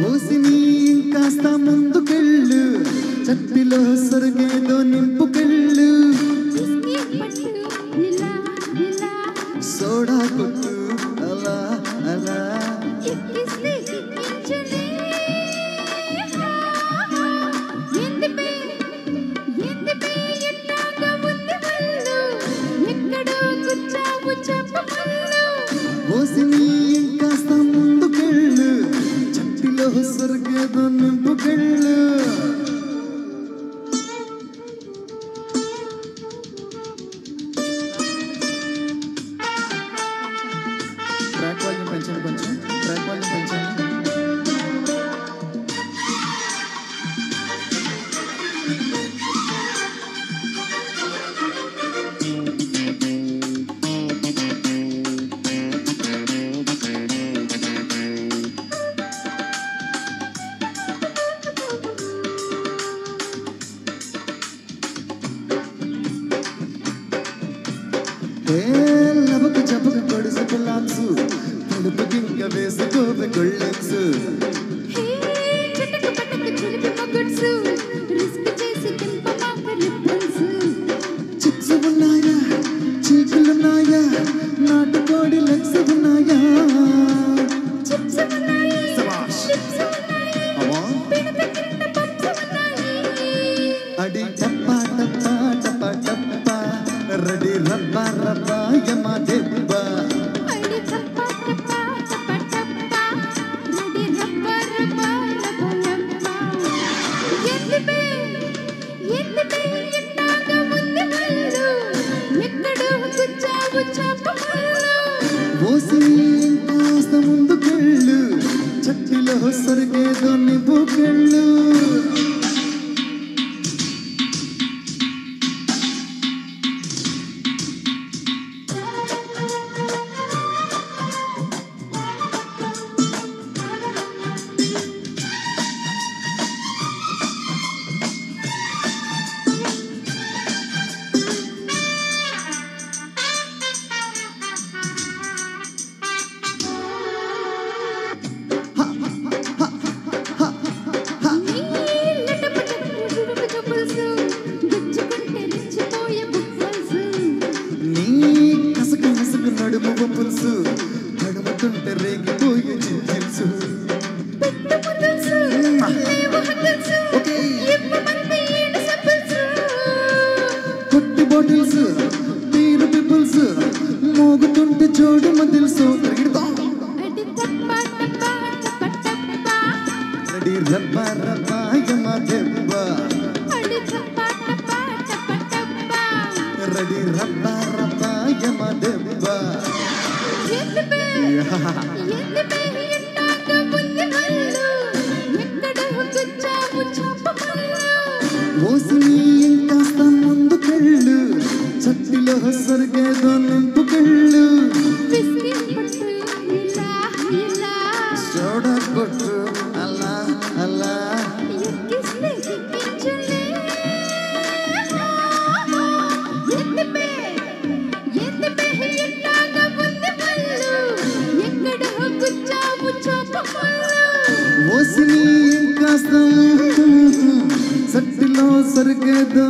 ఓసిని ఇంకాస్త ముందుకెళ్ళు చట్టిలో సరిగేదో నింపుకెళ్ళు సోడా కొట్టు అలా అలా ఓసిని ఇంకాస్త ముందుకెళ్ళు చట్టిలో సరిగేదో నింపుకెళ్ళు ట్రాక్ వాల్యూమ్ పెంచండి కొంచెం ట్రాక్ వాల్యూమ్ పెంచండి లబకు జబకు కొడుసు పిల్లాన్సు తలుపుకి ఇంకా వేసుకోవే గొళ్ళెన్సు చిప్స్ ఉన్నాయా చీకులున్నాయా నాటుకోడి లెగ్స్ ఉన్నాయా అడి టప్పా టప్పా టప్పా టప్పా రెడీ రబ్బా రబ్బా యమా దెబ్బా ఓసిని ఇంకాస్త ముందుకెళ్ళు చట్టిలో సరిగేదో నింపుకెళ్ళు నడుము పులుసు నడుముతుంటే రేగిపోయే జిల్సు కొట్టి బాటిల్స్ తీరు పిపుల్స్ మోగుతుంటే జోడు మదిల్సు రెడీ రబ్బా రబ్బా యమా దెబ్బా రెడీ రబ్బా రబ్బా యమా దెబ్బా ఓసిని ఇంకాస్త ముందుకెళ్ళు చట్టిలో సరిగేదో నింపుకెళ్ళు సోడా కొట్టు అలా అలా ఓసిని ఇంకాస్త చట్టిలో సరిగేదో